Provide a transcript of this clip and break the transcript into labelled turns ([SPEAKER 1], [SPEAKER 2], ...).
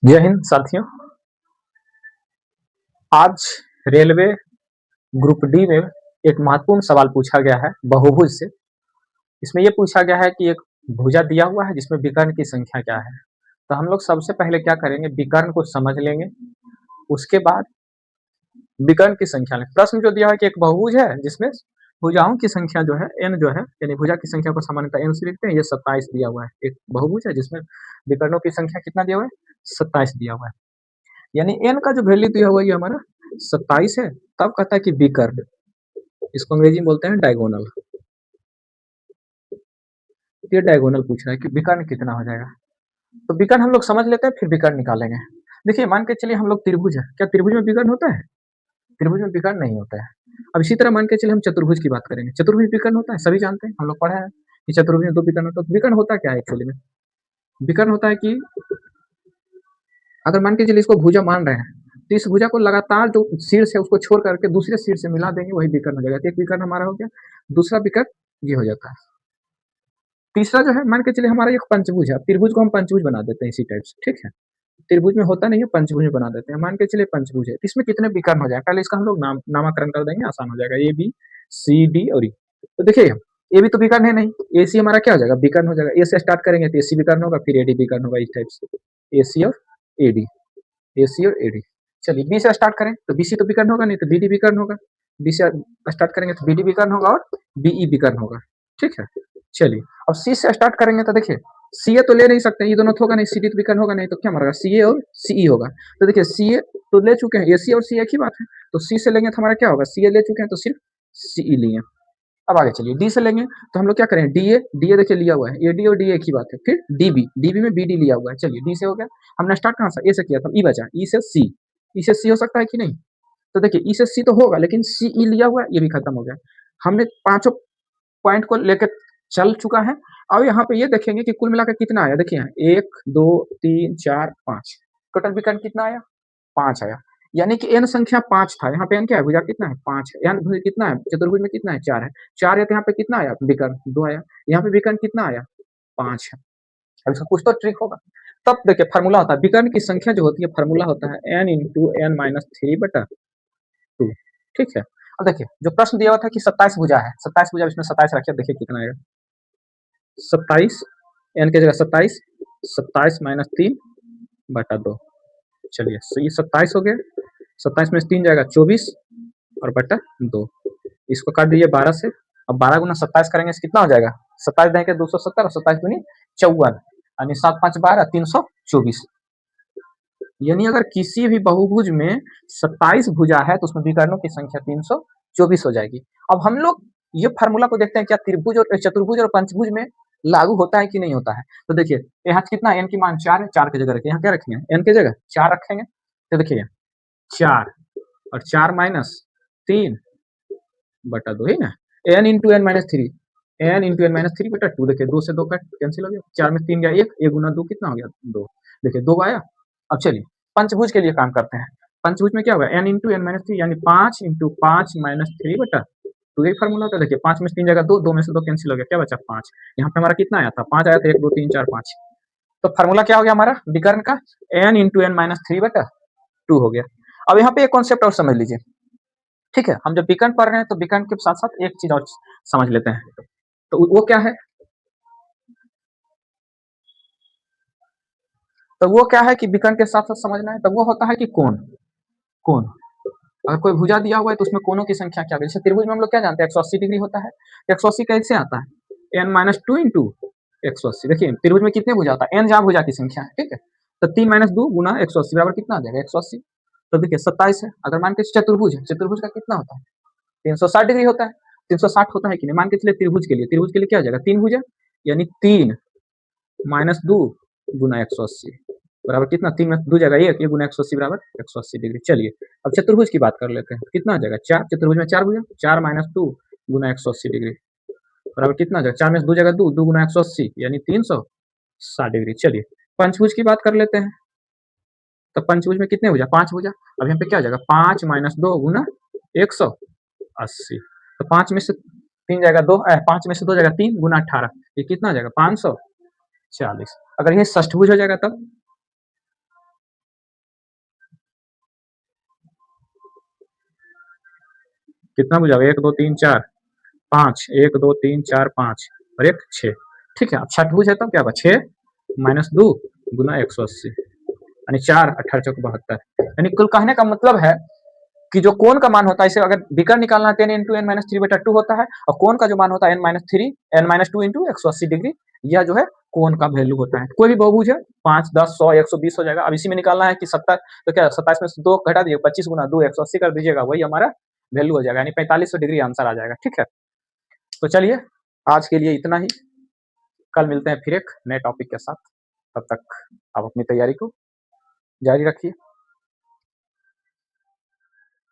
[SPEAKER 1] जय हिंद साथियों। आज रेलवे ग्रुप डी में एक महत्वपूर्ण सवाल पूछा गया है बहुभुज से। इसमें यह पूछा गया है कि एक भुजा दिया हुआ है जिसमें विकर्ण की संख्या क्या है। तो हम लोग सबसे पहले क्या करेंगे, विकर्ण को समझ लेंगे। उसके बाद विकर्ण की संख्या लें। प्रश्न जो दिया है कि एक बहुभुज है जिसमें भुजाओं की संख्या जो है n जो है, यानी भुजा की संख्या को सामान्यतः n से लिखते हैं। ये 27 दिया हुआ है। एक बहुभुज है जिसमें विकर्णों की संख्या कितना दिया हुआ है, 27 दिया हुआ है। यानी n का जो वैल्यू दिया हुआ है ये हमारा 27 है। तब कहता है कि विकर्ण, इसको अंग्रेजी में बोलते हैं डायगोनल। ये डायगोनल पूछ रहा है कि विकर्ण कितना हो जाएगा। तो विकर्ण हम लोग समझ लेते हैं, फिर विकर्ण निकालेंगे। देखिए, मान के चलिए हम लोग त्रिभुज है, क्या त्रिभुज में विकर्ण होता है? त्रिभुज में विकर्ण नहीं होता है। अब इसी तरह मान के चलिए हम चतुर्भुज की बात करेंगे। चतुर्भुज विकर्ण होता है, सभी जानते हैं, हम लोग पढ़ा है कि चतुर्भुज में 2 विकर्ण होता है। तो विकर्ण होता क्या है एक्चुअली में? विकर्ण होता है कि अगर मान के चलिए इसको भुजा मान रहे हैं, तो इस भुजा को लगातार जो शीर्ष है उसको छोड़ करके दूसरे शीर्ष से मिला देंगे, वही विकर्ण हो जाएगा। तो एक विकर्ण हमारा हो गया, दूसरा विकर्ण ये हो जाता है। तीसरा जो है, मान के चलिए हमारा एक पंचभुज है। त्रिभुज को हम पंचभुज बना देते हैं इसी टाइप से, ठीक है। त्रिभुज में होता नहीं है, पंचभुज में बना देते हैं। मान के चलिए पंचभुज है, इसमें कितने विकर्ण हो जाए, पहले इसका हम लोग नामकरण कर देंगे, आसान हो जाएगा। ए बी सी डी और ई। तो देखिए, ए भी तो विकर्ण है नहीं, ए सी हमारा क्या हो जाएगा, विकर्ण हो जाएगा। ए से स्टार्ट करेंगे तो ए सी विकर्ण होगा, फिर ए डी विकर्ण होगा, इस टाइप से ए सी और ए डी, ए सी और ए डी। चलिए बी से स्टार्ट करें तो बी सी तो विकर्ण होगा नहीं, तो बी डी विकर्ण होगा। बी से स्टार्ट करेंगे तो बी डी विकर्ण होगा और बी ई विकर्ण होगा, ठीक है। चलिए अब सी से स्टार्ट करेंगे तो देखिए, सी ए तो ले नहीं सकते, ये दोनों तो होगा नहीं, सी डी तो विकर्ण होगा नहीं, तो क्या मरेगा, सी ए और सी ई होगा। तो देखिए सी ए तो ले चुके हैं, ए सी और सी एक ही बात है। तो सी से लेंगे तो हमारा क्या होगा, सी ए ले चुके हैं तो सिर्फ सी ई लिए। अब आगे चलिए डी से लेंगे तो हम लोग क्या करें, डी ए, डी ए देखिए लिया हुआ है, ए डी और डी एक ही बात है। फिर डी बी, डी बी में बी डी लिया हुआ है। चलिए डी से हो गया, हमने स्टार्ट कहाँ से, ए से किया था, ई बचा, ई से सी। ई से सी हो सकता है कि नहीं? तो देखिए ई से सी तो होगा, लेकिन सी ई लिया हुआ है, ये भी खत्म हो गया। हमने पांचों पॉइंट को लेकर चल चुका है। अब यहाँ पे ये देखेंगे कि कुल मिलाकर कितना आया। देखिए 1 2 3 4 5, टोटल विकर्ण कितना आया, 5 आया। यानी कि n संख्या 5 था। यहाँ पे n क्या है, भुजा कितना है, 5 है। n भुजा कितना है, चतुर्भुज में कितना है, 4 है। 4 है तो यहाँ पे कितना आया, विकर्ण 2 आया। यहाँ पे विकर्ण कितना आया, 5 है। अब इसका कुछ तो ट्रिक होगा। तब देखिए फार्मूला होता है, विकर्ण की संख्या जो होती है, फार्मूला होता है n इंटू n माइनस 3/2, ठीक है। अब देखिए जो प्रश्न दिया हुआ था कि 27 भुजा है, 27 भुजा, इसमें 27 रखिए, देखिए कितना आएगा, 27, n की जगह 27, 27 माइनस 3/2। चलिए तो ये 27 हो गया, 27 में से 3 जाएगा 24 और बटा 2। इसको काट दीजिए 12 से। अब 12 गुना 27 करेंगे तो कितना हो जाएगा, 27 देंगे 270 और 27 दूनी 54, यानी 7 5 12 324। यानी अगर किसी भी बहुभुज में 27 भुजा है तो उसमें विकर्णों की संख्या 324 हो जाएगी। अब हम लोग ये फार्मूला को देखते हैं, क्या त्रिभुज और चतुर्भुज और पंचभुज में लागू होता है कि नहीं होता है। तो देखिए यहाँ कितना, n की मान 4 है, 4 की जगह रखिए, यहाँ क्या रखेंगे, n की जगह 4 रखेंगे। तो देखिए 4 और 4 माइनस 3/2 है ना, n into N minus 3, n into N minus 3/2। देखिए 2 से 2 कट कैंसिल हो गया, 4 में 3 गया 1, 1 गुना 2 कितना हो गया, 2। देखिए 2 आया। अब चलिए पंचभुज के लिए काम करते हैं। पंचभुज में क्या होगा, n इंटू एन माइनस 3, यानी 5 इंटू 5 माइनस 3/2। यही फॉर्मूला होता है। देखिए 5 में से 3 जाएगा 2, 2 में से 2 कैंसिल हो गया, क्या बचा 5। यहाँ पे हमारा कितना आया था, 5 आया था, 1 2 3 4 5। तो फार्मूला क्या हो गया हमारा विकर्ण का, n इंटू एन माइनस 3/2 हो गया। अब यहाँ पे एक कॉन्सेप्ट और समझ लीजिए, ठीक है। हम जब विकर्ण पढ़ रहे हैं तो विकर्ण के साथ साथ एक चीज और समझ लेते हैं। तो वो क्या है, तो वो क्या है कि विकर्ण के साथ साथ समझना है। तो वो होता है कि कोण, कोण। अगर कोई भुजा दिया हुआ है तो उसमें कोणों की संख्या क्या होगी। जैसे त्रिभुज में हम लोग क्या जानते हैं, 180 डिग्री होता है। 180 कैसे आता है, n माइनस 2 इंटू 180। देखिए त्रिभुज में कितने भुजा होता है, n जहाँ भुजा की संख्या है, ठीक है। तो 3 माइनस 2 गुना 180 बराबर कितना आ जाएगा, 180। तो देखिए 27 है। अगर मान के चतुर्भुज है, चतुर्भुज का कितना होता है, 360 डिग्री होता है। 360 होता है कि नहीं, मान के चलिए त्रिभुज के लिए, त्रिभुज के लिए क्या हो जाएगा, 3 भुजा, यानी 3 माइनस 2 गुना 180 बराबर कितना, 3 में 2 जाएगा 1, 1 गुना 180 बराबर 180 डिग्री। चलिए अब चतुर्भुज की बात कर लेते हैं, कितना आ जाएगा 4, चतुर्भुज में 4 भुजा, 4 माइनस 2 गुना 180 डिग्री बराबर कितना आ जाएगा, 4 में से 2 जाएगा 2, 2 गुना 180 यानी 360 डिग्री। चलिए पंचभुज की बात कर लेते हैं। तो पंचभुज में कितने भुजा, 5 भुजा। अब यहाँ पे क्या हो जाएगा, 5 माइनस 2 गुना 180। तो 5 में से 3 जाएगा 2, 5 में से 2 जाएगा 3 गुना 18, ये कितना आ जाएगा 540। अगर ये षष्ठभुज हो जाएगा तब कितना बुझा, 1 2 3 4 5, 1 2 3 4 5 और एक 6। ठीक है, अब छठभुज है तो क्या होगा, 6 माइनस 2 गुना 180 यानी 4 18 चौक 72। यानी कुल कहने का मतलब है कि जो कोण का मान होता है, इसे अगर विकर्ण निकालना है 10 इंटू एन माइनस 3/2 होता है, और कोण का जो मान होता है एन माइनस 2 इंटू 180 डिग्री, यह जो है कोण का वैल्यू होता है। कोई भी बहुभुज है 5 10 100 120 हो जाएगा। अब इसी में निकालना है कि 70, तो क्या 27 में से 2 घटा दीजिए, 25 गुना 2 180 कर दीजिएगा, वही हमारा वैल्यू हो जाएगा, यानी 4500 डिग्री आंसर आ जाएगा। ठीक है, तो चलिए आज के लिए इतना ही, कल मिलते हैं फिर एक नए टॉपिक के साथ। तब तक आप अपनी तैयारी को जारी रखिए।